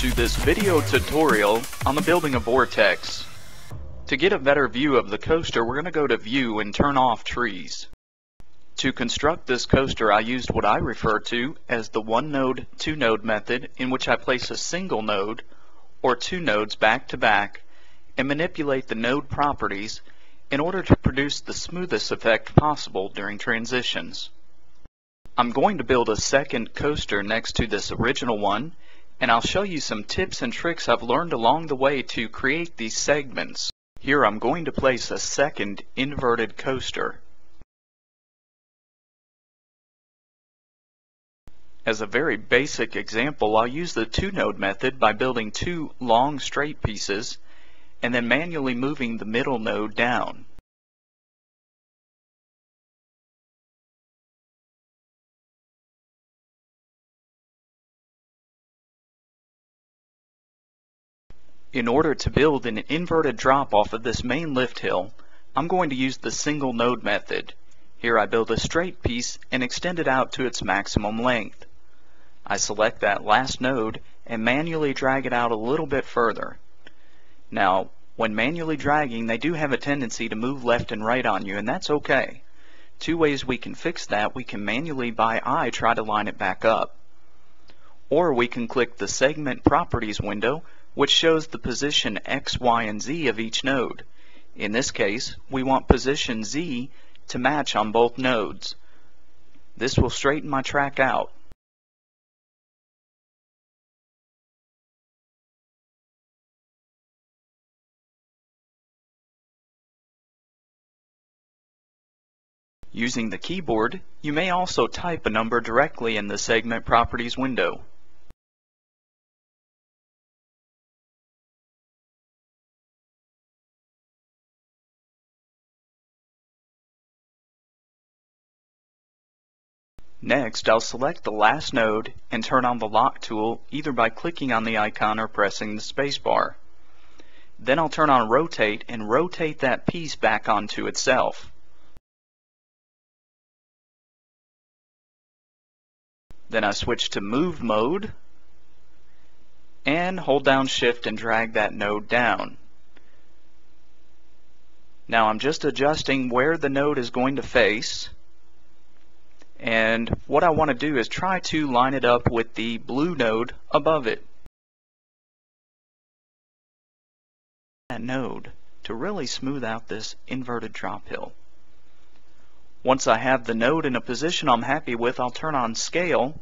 to this video tutorial on the building of Vortex. To get a better view of the coaster, we're going to go to View and turn off Trees. To construct this coaster, I used what I refer to as the one node, two node method, in which I place a single node or two nodes back to back and manipulate the node properties in order to produce the smoothest effect possible during transitions. I'm going to build a second coaster next to this original one, and I'll show you some tips and tricks I've learned along the way to create these segments. Here I'm going to place a second inverted coaster. As a very basic example, I'll use the two-node method by building two long straight pieces and then manually moving the middle node down. In order to build an inverted drop off of this main lift hill, I'm going to use the single node method. Here I build a straight piece and extend it out to its maximum length. I select that last node and manually drag it out a little bit further. Now, when manually dragging, they do have a tendency to move left and right on you, and that's okay. Two ways we can fix that: we can manually by eye try to line it back up, or we can click the Segment Properties window, which shows the position X, Y, and Z of each node. In this case, we want position Z to match on both nodes. This will straighten my track out. Using the keyboard, you may also type a number directly in the Segment Properties window. Next, I'll select the last node and turn on the lock tool either by clicking on the icon or pressing the spacebar. Then I'll turn on Rotate and rotate that piece back onto itself. Then I switch to Move mode and hold down Shift and drag that node down. Now I'm just adjusting where the node is going to face. And what I want to do is try to line it up with the blue node above it. That node to really smooth out this inverted drop hill. Once I have the node in a position I'm happy with, I'll turn on Scale,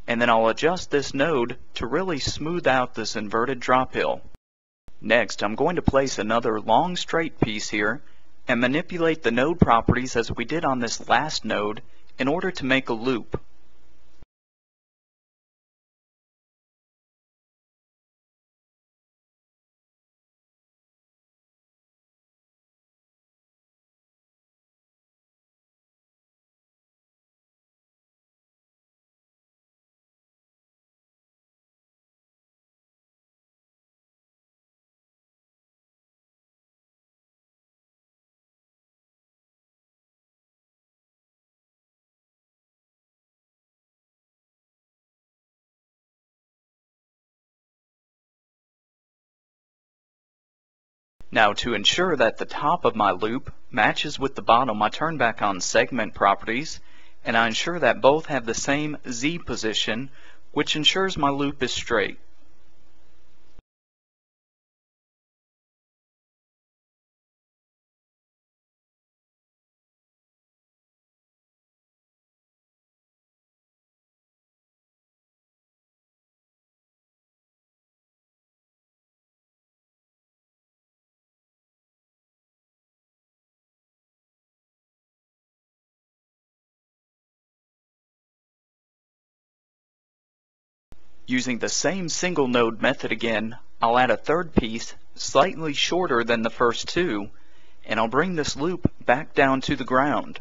and then I'll adjust this node to really smooth out this inverted drop hill. Next, I'm going to place another long straight piece here and manipulate the node properties as we did on this last node in order to make a loop. Now, to ensure that the top of my loop matches with the bottom, I turn back on Segment Properties, and I ensure that both have the same Z position, which ensures my loop is straight. Using the same single node method again, I'll add a third piece slightly shorter than the first two, and I'll bring this loop back down to the ground.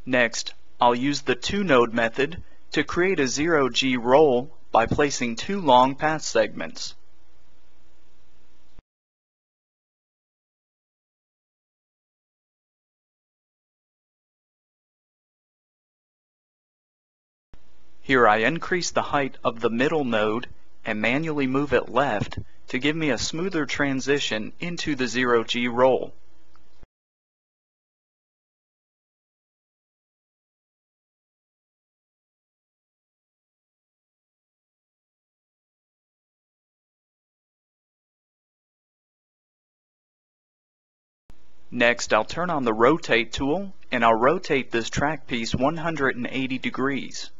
Next, I'll use the 2-node method to create a 0G roll by placing 2 long path segments. Here I increase the height of the middle node and manually move it left to give me a smoother transition into the 0G roll. Next, I'll turn on the Rotate tool and I'll rotate this track piece 180 degrees.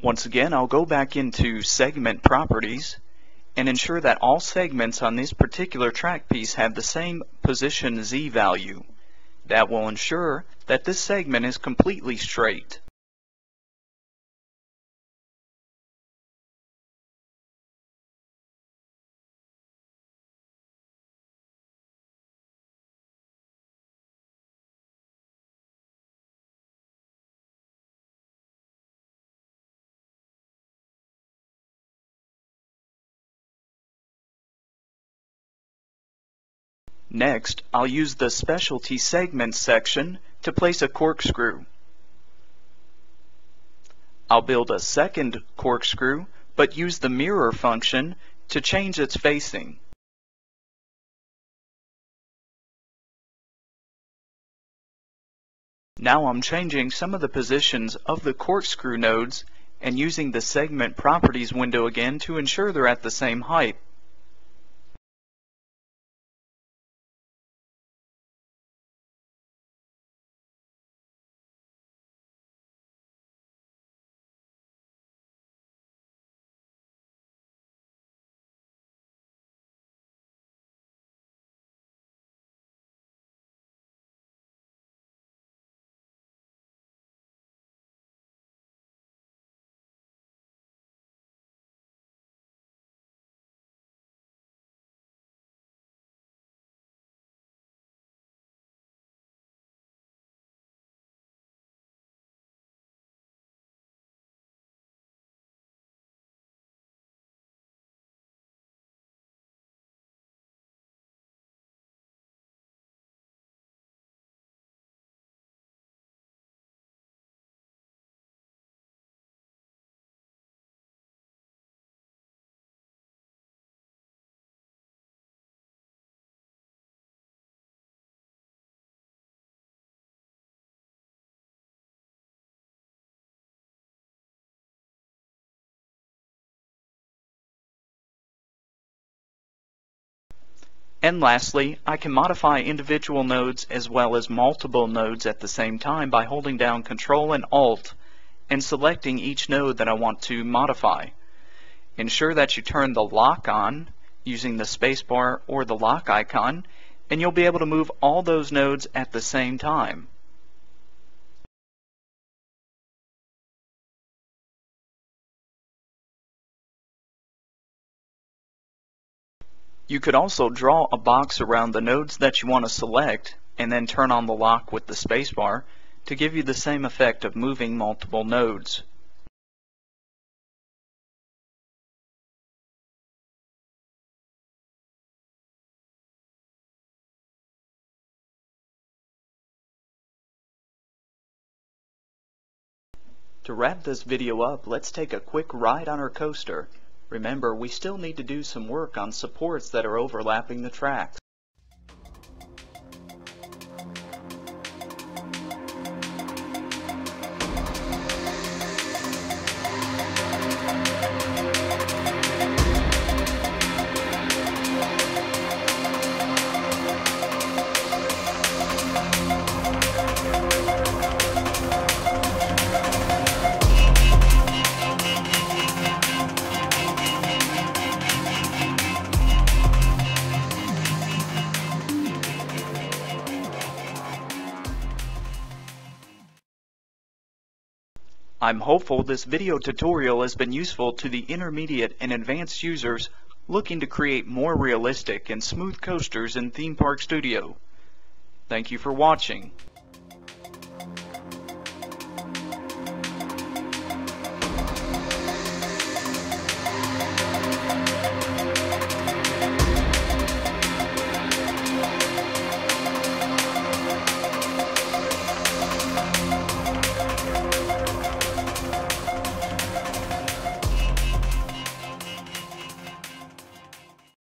Once again, I'll go back into Segment Properties and ensure that all segments on this particular track piece have the same position Z value. That will ensure that this segment is completely straight. Next, I'll use the Specialty Segments section to place a corkscrew. I'll build a second corkscrew, but use the mirror function to change its facing. Now I'm changing some of the positions of the corkscrew nodes and using the Segment Properties window again to ensure they're at the same height. And lastly, I can modify individual nodes as well as multiple nodes at the same time by holding down Control and Alt and selecting each node that I want to modify. Ensure that you turn the lock on using the spacebar or the lock icon, and you'll be able to move all those nodes at the same time. You could also draw a box around the nodes that you want to select and then turn on the lock with the spacebar to give you the same effect of moving multiple nodes. To wrap this video up, let's take a quick ride on our coaster. Remember, we still need to do some work on supports that are overlapping the tracks. I'm hopeful this video tutorial has been useful to the intermediate and advanced users looking to create more realistic and smooth coasters in Theme Park Studio. Thank you for watching.